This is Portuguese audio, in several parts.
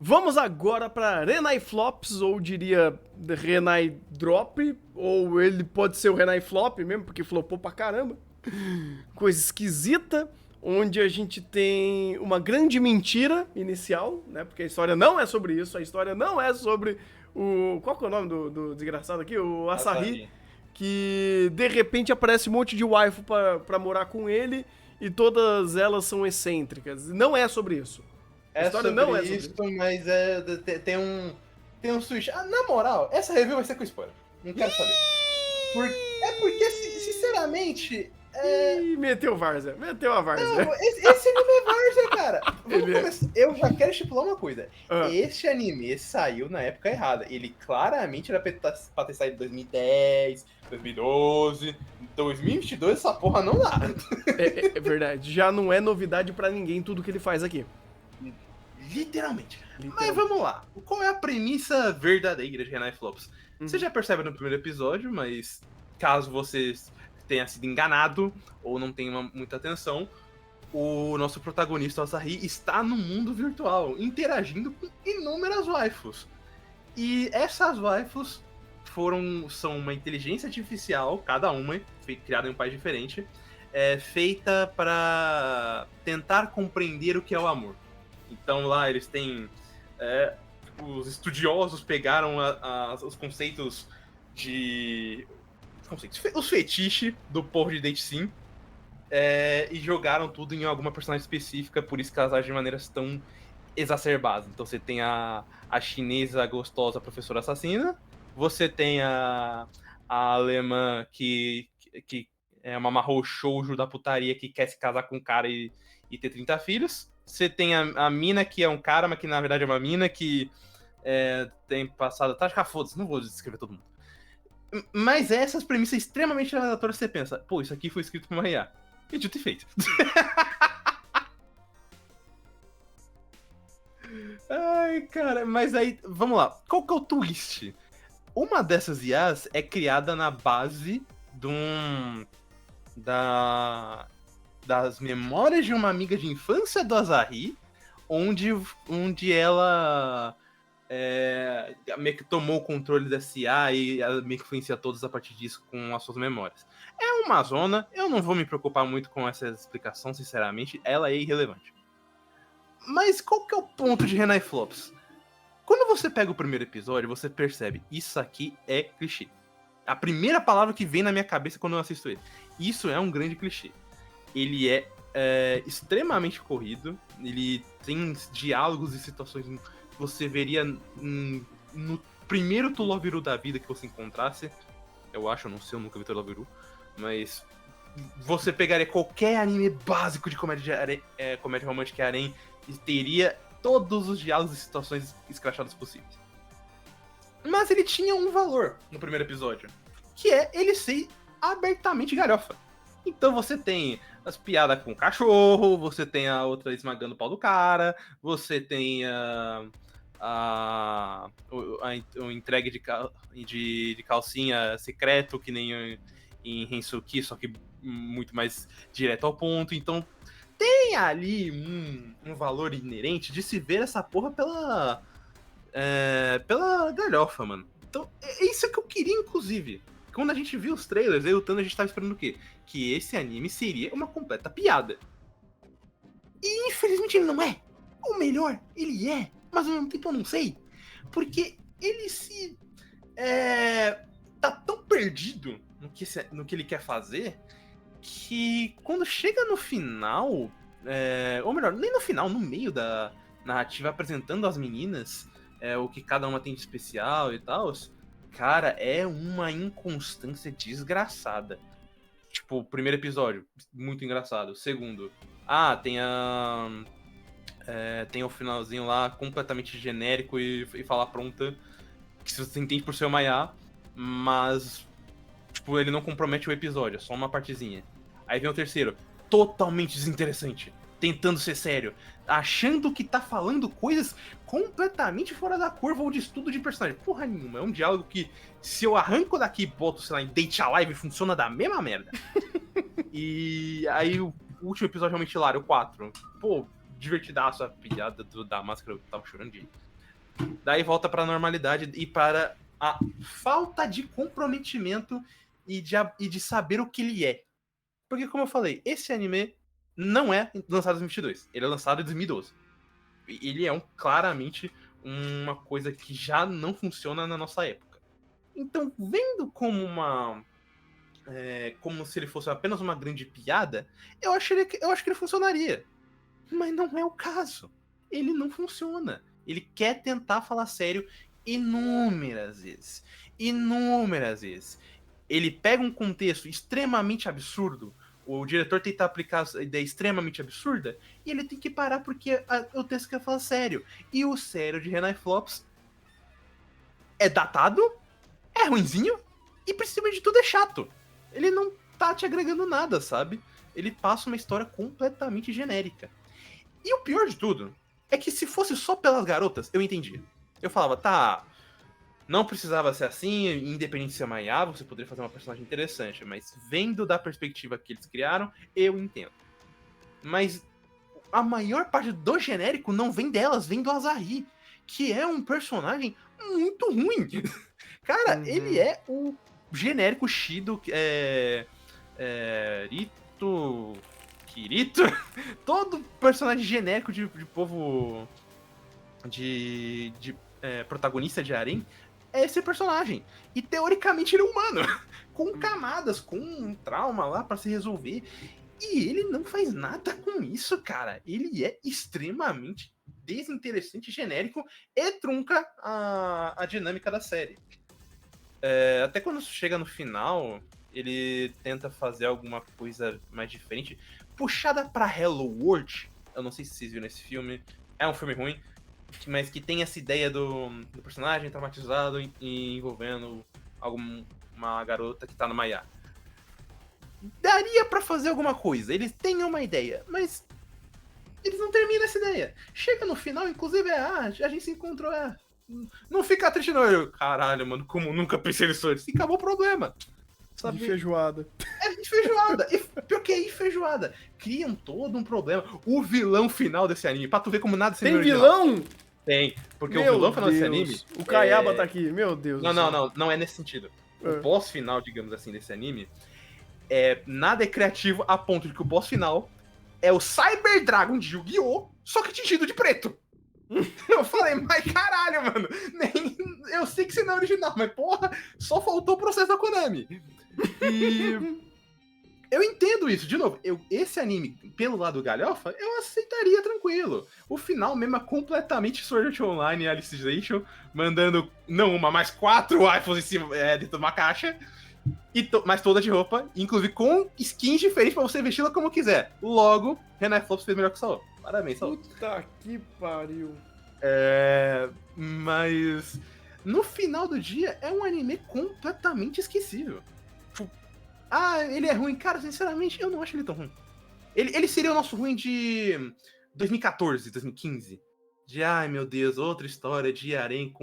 Vamos agora para Renai Flops, ou diria Renai Drop, ou ele pode ser o Renai Flop mesmo, porque flopou pra caramba. Coisa esquisita, onde a gente tem uma grande mentira inicial, né? Porque a história não é sobre isso, a história não é sobre o... Qual que é o nome do desgraçado aqui? O Asahi, Asahi. que de repente aparece um monte de waifu pra morar com ele e todas elas são excêntricas. Não é sobre isso. A É história não sobre é sobre isso, isso. mas tem um switch. Ah, na moral, essa review vai ser com spoiler. Não quero saber. É porque, sinceramente, Ih, meteu Várzea, meteu a Várzea. não, esse anime é várzea, cara. Vamos Ele é. começar. Eu já quero estipular uma coisa. Ah, Este anime saiu na época errada. Ele claramente era pra ter saído em 2010, 2012, 2022, essa porra não dá. é verdade. Já não é novidade pra ninguém tudo que ele faz aqui. Literalmente. Mas Literalmente. vamos lá. Qual é a premissa verdadeira de Renai Flops? Você Uhum. já percebe no primeiro episódio, mas caso você tenha sido enganado ou não tenha muita atenção, o nosso protagonista, o Asahi, está no mundo virtual, interagindo com inúmeras waifus. E essas waifus são uma inteligência artificial, cada uma, criada em um país diferente, feita para tentar compreender o que é o amor. Então lá eles têm. Os estudiosos pegaram os conceitos de. Os fetiches do povo de Date Sim e jogaram tudo em alguma personagem específica, por isso que elas agem de maneiras tão exacerbadas. Então você tem a chinesa gostosa professora assassina, você tem a alemã que é uma marrou shoujo da putaria que quer se casar com um cara e ter 30 filhos. Você tem a mina que é um cara, mas que na verdade é uma mina que tem passado. Tá, foda-se, não vou descrever todo mundo. Mas essas premissas extremamente aleatórias você pensa, pô, isso aqui foi escrito por uma IA. E dito e feito. Ai, cara, mas aí, vamos lá. Qual que é o twist? Uma dessas IAs é criada na base de das memórias de uma amiga de infância do Asahi, onde ela meio que tomou o controle dessa IA e ela meio que influencia todos a partir disso com as suas memórias. É uma zona, eu não vou me preocupar muito com essa explicação, sinceramente, ela é irrelevante. Mas qual que é o ponto de Renai Flops? Quando você pega o primeiro episódio, você percebe, isso aqui é clichê. A primeira palavra que vem na minha cabeça quando eu assisto ele. Isso é um grande clichê. Ele é extremamente corrido, ele tem diálogos e situações que você veria no primeiro Tuloviru da vida que você encontrasse. Eu acho, eu não sei, eu nunca vi Tuloviru, mas você pegaria qualquer anime básico de comédia romântica e harém e teria todos os diálogos e situações escrachadas possíveis. Mas ele tinha um valor no primeiro episódio, que é ele ser abertamente galhofa. Então você tem as piadas com o cachorro, você tem a outra esmagando o pau do cara, você tem o entregue de calcinha secreto, que nem em Hensuki, só que muito mais direto ao ponto. Então tem ali um valor inerente de se ver essa porra pela galhofa, mano. Então, é isso que eu queria, inclusive. Quando a gente viu os trailers, eu e o Tano, a gente tava esperando o quê? Que esse anime seria uma completa piada. E infelizmente ele não é. Ou melhor, ele é, mas ao mesmo tempo eu não sei. Porque ele se. Tá tão perdido no que ele quer fazer que quando chega no final. Ou melhor, nem no final, no meio da narrativa, apresentando as meninas o que cada uma tem de especial e tal. Cara, é uma inconstância desgraçada. Tipo, o primeiro episódio, muito engraçado. O segundo, tem o finalzinho lá completamente genérico e falar pronta, que você entende por ser uma IA, mas tipo, ele não compromete o episódio, é só uma partezinha. Aí vem o terceiro, totalmente desinteressante, tentando ser sério, achando que tá falando coisas completamente fora da curva ou de estudo de personagem. Porra nenhuma, é um diálogo que, se eu arranco daqui e boto, sei lá, em Date Alive, funciona da mesma merda. E aí o último episódio realmente hilário, o 4. Pô, divertidaço a piada da máscara, eu tava chorando de Daí volta pra normalidade e para a falta de comprometimento e de saber o que ele é. Porque, como eu falei, esse anime não é lançado em 2022. Ele é lançado em 2012. E ele é claramente uma coisa que já não funciona na nossa época. Então, vendo como como se ele fosse apenas uma grande piada, eu acho que ele funcionaria. Mas não é o caso. Ele não funciona. Ele quer tentar falar sério inúmeras vezes. Inúmeras vezes. Ele pega um contexto extremamente absurdo, o diretor tenta aplicar a ideia extremamente absurda, e ele tem que parar porque o texto quer falar sério. E o sério de Renai Flops é datado, é ruinzinho, e principalmente de tudo é chato. Ele não tá te agregando nada, sabe? Ele passa uma história completamente genérica. E o pior de tudo é que se fosse só pelas garotas, eu entendia. Eu falava, tá, não precisava ser assim, independente de ser Maiá, você poderia fazer uma personagem interessante, mas vendo da perspectiva que eles criaram, eu entendo. Mas a maior parte do genérico não vem delas, vem do Azahi, que é um personagem muito ruim. Cara, ele é o genérico Shido, Rito... Kirito? Todo personagem genérico de povo... de protagonista de Harem é esse personagem. E teoricamente ele é humano, com camadas, com um trauma lá pra se resolver. E ele não faz nada com isso, cara. Ele é extremamente desinteressante, genérico e trunca a dinâmica da série. Até quando chega no final, ele tenta fazer alguma coisa mais diferente. Puxada pra Hello World, eu não sei se vocês viram esse filme, é um filme ruim, mas que tem essa ideia do personagem traumatizado e envolvendo uma garota que tá no Maiá. Daria pra fazer alguma coisa, eles têm uma ideia, mas eles não terminam essa ideia. Chega no final, inclusive, a gente se encontrou, não fica triste não. Eu, caralho, mano, como nunca pensei nisso antes. E acabou o problema. Sabe? De feijoada. De feijoada. E pior que é feijoada. Criam todo um problema. O vilão final desse anime, pra tu ver como nada se tem vilão? Tem, porque o vilão final desse anime... O Kayaba tá aqui, meu Deus. Não é nesse sentido. O boss final, digamos assim, desse anime, nada é criativo a ponto de que o boss final é o Cyber Dragon de Yu-Gi-Oh!, só que tingido de preto. Eu falei, mas caralho, mano, eu sei que isso não é original, mas porra, só faltou o processo da Konami. E eu entendo isso, de novo, esse anime, pelo lado galhofa, eu aceitaria tranquilo. O final mesmo é completamente Sword Art Online e Alicization, mandando não uma, mas 4 iPhones em cima, dentro de uma caixa, mas toda de roupa, inclusive com skins diferentes pra você vesti-la como quiser. Logo, Renai Flops fez melhor que o Saul. Parabéns, Saul. Puta que pariu. Mas no final do dia é um anime completamente esquecível. Ele é ruim. Cara, sinceramente, eu não acho ele tão ruim. Ele seria o nosso ruim de 2014, 2015. Ai meu Deus, outra história de Harem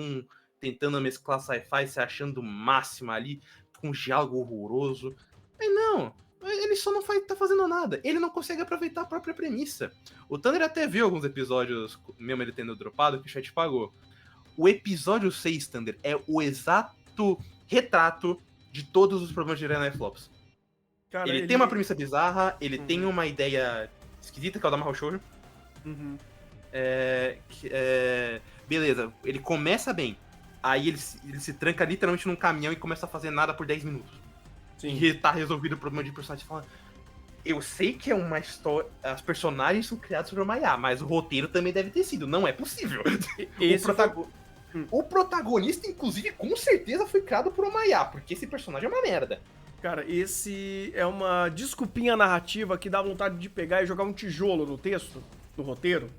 tentando mesclar sci-fi, se achando o máximo ali, com um diálogo horroroso. Mas não, ele só não tá fazendo nada. Ele não consegue aproveitar a própria premissa. O Thunder até viu alguns episódios, mesmo ele tendo dropado, que o chat pagou. O episódio 6, Thunder, é o exato retrato de todos os problemas de Renai Flops. Cara, ele tem uma premissa bizarra, ele tem uma ideia esquisita, que é o da Mahou Shoujo. Beleza, ele começa bem. Aí ele se tranca literalmente num caminhão e começa a fazer nada por 10 minutos. Sim. E tá resolvido o problema de personagem. Você fala, eu sei que é uma história. As personagens são criadas sobre o Maiá, mas o roteiro também deve ter sido. Não é possível. O protagonista, inclusive, com certeza foi criado por Maiá, porque esse personagem é uma merda. Cara, esse é uma desculpinha narrativa que dá vontade de pegar e jogar um tijolo no texto, no roteiro,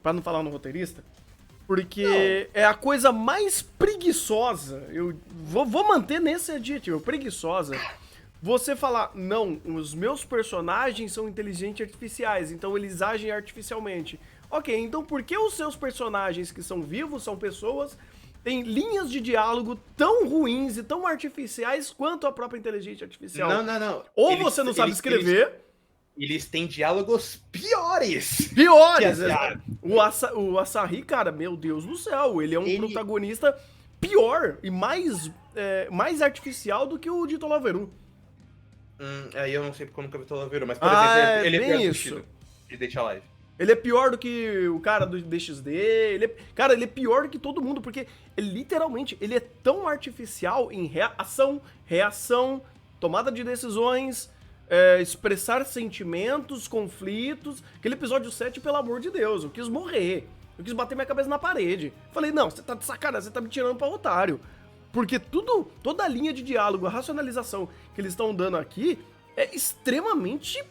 pra não falar no roteirista, porque é a coisa mais preguiçosa, eu vou manter nesse adjetivo, preguiçosa, você falar, não, os meus personagens são inteligentes artificiais, então eles agem artificialmente. Ok, então por que os seus personagens que são vivos, são pessoas, têm linhas de diálogo tão ruins e tão artificiais quanto a própria inteligência artificial? Não. Ou você não sabe escrever, eles têm diálogos piores. Piores! Que a- O Asahi, cara, meu Deus do céu, ele é um Ele- protagonista pior e mais artificial do que o de Tolaveru. Aí eu não sei porque eu nunca vi Tolaveru, mas, por Ah, exemplo, ele é bem pior do que o isso. Shido, de Date Alive. Ele é pior do que o cara do DXD, cara, ele é pior do que todo mundo, porque ele literalmente, ele é tão artificial em reação, tomada de decisões, expressar sentimentos, conflitos. Aquele episódio 7, pelo amor de Deus, eu quis morrer. Eu quis bater minha cabeça na parede. Falei, não, você tá de sacanagem, você tá me tirando pra otário. Porque toda a linha de diálogo, a racionalização que eles estão dando aqui é extremamente,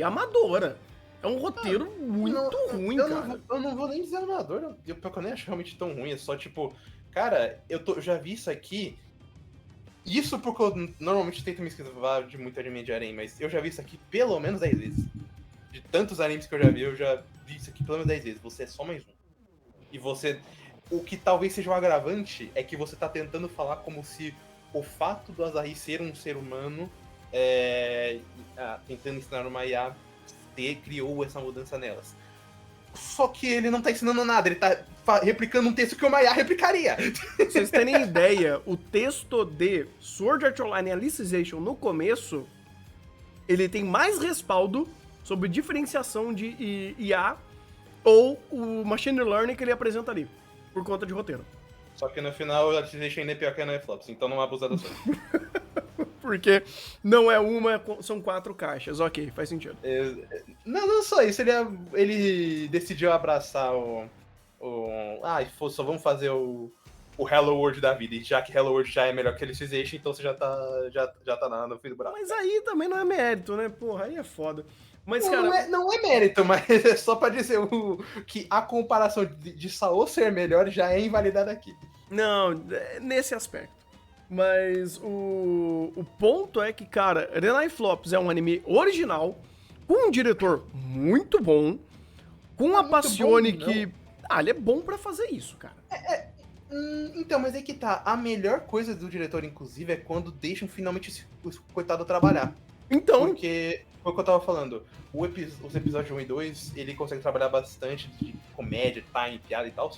amadora. É um roteiro muito ruim, cara. Eu não vou nem dizer amador, eu nem acho realmente tão ruim, é só tipo, cara, eu já vi isso aqui. Isso porque eu normalmente tento me esquivar de muito anime de harem, mas eu já vi isso aqui pelo menos 10 vezes. De tantos animes que eu já vi isso aqui pelo menos 10 vezes. Você é só mais um. E você. O que talvez seja um agravante é que você tá tentando falar como se o fato do Asahi ser um ser humano, tentando ensinar uma IA, criou essa mudança nelas. Só que ele não tá ensinando nada, ele tá replicando um texto que uma IA replicaria. Pra vocês terem ideia, o texto de Sword Art Online Alicization no começo, ele tem mais respaldo sobre diferenciação de IA ou o Machine Learning que ele apresenta ali, por conta de roteiro. Só que no final a Alicization ainda é pior que a Netflix, então não abusa da sorte. Porque não é uma, são 4 caixas. Ok, faz sentido. Não só isso, ele decidiu abraçar só vamos fazer o Hello World da vida, e já que Hello World já é melhor que Alicization, então você já tá no fim do braço. Mas aí também não é mérito, né? Porra, aí é foda. Mas, Não, cara... não é mérito, mas é só pra dizer que a comparação de Saô ser melhor já é invalidada aqui. Não, nesse aspecto. Mas o ponto é que, cara, Renai Flops é um anime original, com um diretor muito bom, com a Passione que... ele é bom pra fazer isso, cara. Então, mas aí que tá. A melhor coisa do diretor, inclusive, é quando deixam finalmente esse coitado trabalhar. Então... Porque, foi o que eu tava falando, os episódios 1 e 2, ele consegue trabalhar bastante de comédia, time, piada e tal.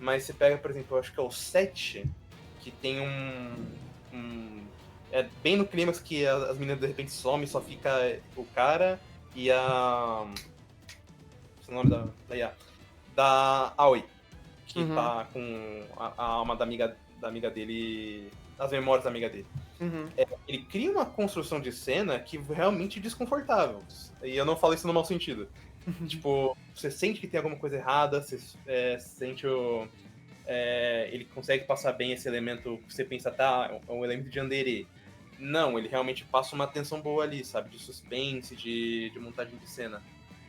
Mas você pega, por exemplo, eu acho que é o 7, que tem é bem no clímax que as meninas de repente somem, só fica o cara e a... Esse é o nome da IA. Da Aoi, que tá com a alma da amiga dele, as memórias da amiga dele. Ele cria uma construção de cena que é realmente desconfortável. E eu não falo isso no mau sentido. Tipo, você sente que tem alguma coisa errada, você sente ele consegue passar bem esse elemento que você pensa, é um elemento de yandere. Não, ele realmente passa uma tensão boa ali, sabe? De suspense, de montagem de cena.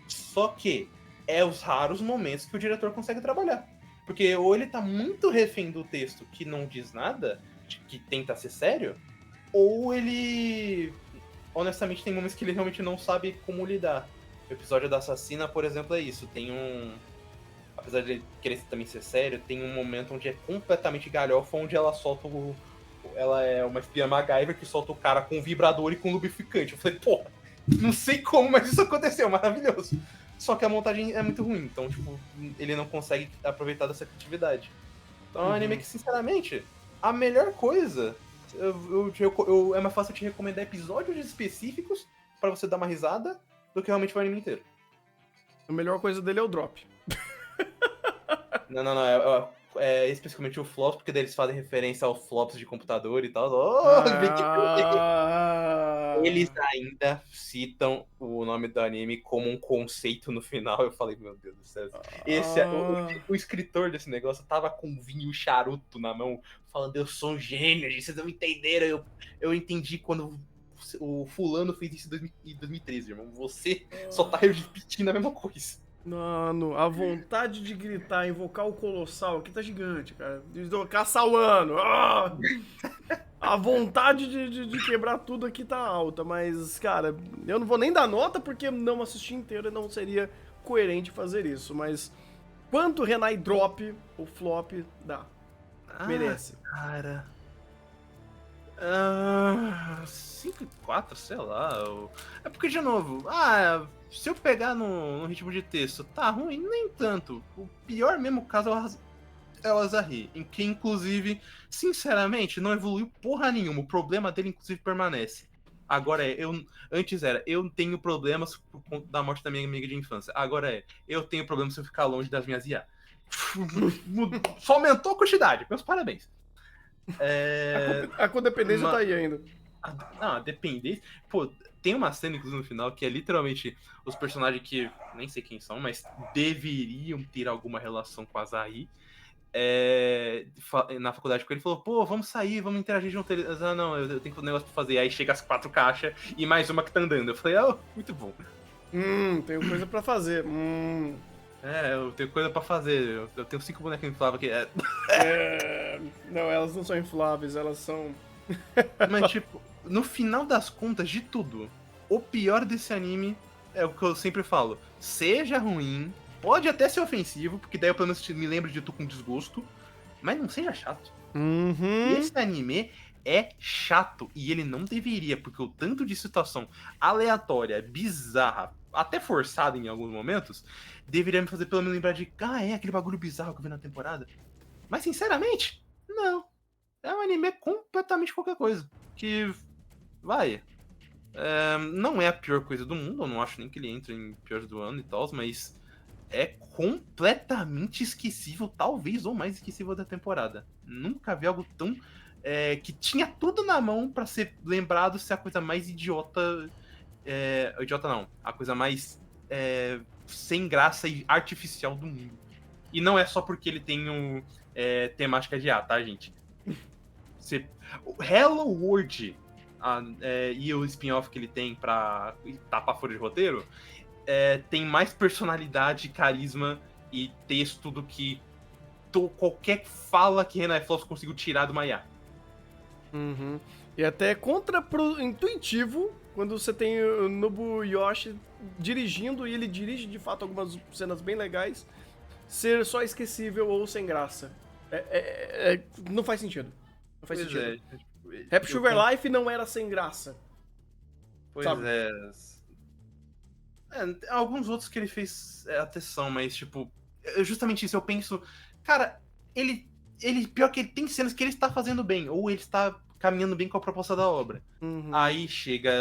Só que é os raros momentos que o diretor consegue trabalhar. Porque ou ele tá muito refém do texto que não diz nada, que tenta ser sério, ou ele, honestamente, tem momentos que ele realmente não sabe como lidar. O episódio da assassina, por exemplo, é isso. Tem apesar de ele querer também ser sério, tem um momento onde é completamente galhofa, onde ela solta ela é uma espiã MacGyver que solta o cara com vibrador e com lubrificante. Eu falei, pô, não sei como, mas isso aconteceu, maravilhoso. Só que a montagem é muito ruim, então, tipo, ele não consegue aproveitar dessa criatividade. Então é um anime que, sinceramente, a melhor coisa... é mais fácil te recomendar episódios específicos pra você dar uma risada do que realmente o anime inteiro. A melhor coisa dele é o drop. Não. É especificamente o Flops, porque daí eles fazem referência aos flops de computador e tal. Eles ainda citam o nome do anime como um conceito no final. Eu falei, meu Deus do céu. O escritor desse negócio tava com vinho e charuto na mão, falando, eu sou um gênio, vocês não entenderam. Eu entendi quando o fulano fez isso em 2013, irmão. Você só tá repetindo a mesma coisa. Mano, a vontade de gritar, invocar o Colossal aqui tá gigante, cara. Caçar o ano. A vontade de quebrar tudo aqui tá alta, mas, cara, eu não vou nem dar nota porque não assisti inteiro e não seria coerente fazer isso. Mas quanto Renai drop ou flop dá? Merece. Cara. 5 e 4, sei lá. É porque, de novo, se eu pegar no ritmo de texto, tá ruim? Nem tanto. O pior mesmo caso é o Azarri, em que, inclusive, sinceramente, não evoluiu porra nenhuma. O problema dele, inclusive, permanece. Agora antes era, eu tenho problemas por conta da morte da minha amiga de infância. Agora eu tenho problemas se eu ficar longe das minhas IA. Só aumentou a quantidade, meus parabéns. A codependência tá aí ainda. Não, a dependência. Pô, tem uma cena, inclusive, no final, que é literalmente os personagens que nem sei quem são, mas deveriam ter alguma relação com a Zahri. Na faculdade com ele, falou, pô, vamos sair, vamos interagir junto. Ele, não, eu tenho um negócio pra fazer. Aí chega as 4 caixas e mais uma que tá andando. Eu falei, muito bom. Tenho coisa pra fazer. Eu tenho coisa pra fazer. Eu tenho 5 bonecos infláveis aqui. Não, elas não são infláveis, elas são... Mas, tipo, no final das contas de tudo, o pior desse anime é o que eu sempre falo. Seja ruim, pode até ser ofensivo, porque daí eu pelo menos me lembro de tu com desgosto, mas não seja chato. Esse anime é chato, e ele não deveria, porque o tanto de situação aleatória, bizarra, até forçada em alguns momentos, deveria me fazer pelo menos lembrar de, aquele bagulho bizarro que eu vi na temporada. Mas, sinceramente, não. É um anime completamente qualquer coisa. Que, não é a pior coisa do mundo, eu não acho nem que ele entre em pior do ano e tal, mas é completamente esquecível, talvez ou mais esquecível da temporada. Nunca vi algo tão... que tinha tudo na mão pra ser lembrado ser a coisa mais idiota... idiota não, a coisa mais sem graça e artificial do mundo. E não é só porque ele tem temática de A, tá, gente? O Hello World e o spin-off que ele tem pra tapar fora de roteiro tem mais personalidade, carisma e texto do que qualquer fala que Renai Floss conseguiu tirar do Maiá. E até contra-intuitivo quando você tem o Nobu Yoshi dirigindo, e ele dirige de fato algumas cenas bem legais, ser só esquecível ou sem graça. Não faz sentido. Não faz sentido. Rap Sugar Life não era sem graça. Pois sabe? Alguns outros que ele fez até são, mas tipo, justamente isso, eu penso, cara, ele pior que ele tem cenas que ele está fazendo bem, ou ele está caminhando bem com a proposta da obra. Aí chega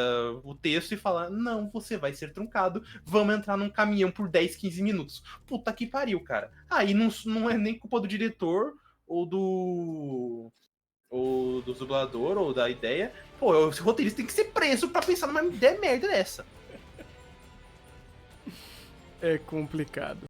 o texto e fala, não, você vai ser truncado, vamos entrar num caminhão por 10, 15 minutos. Puta que pariu, cara. Aí não é nem culpa do diretor, ou do dublador, ou da ideia. Pô, o roteirista tem que ser preso pra pensar numa ideia merda dessa. É complicado.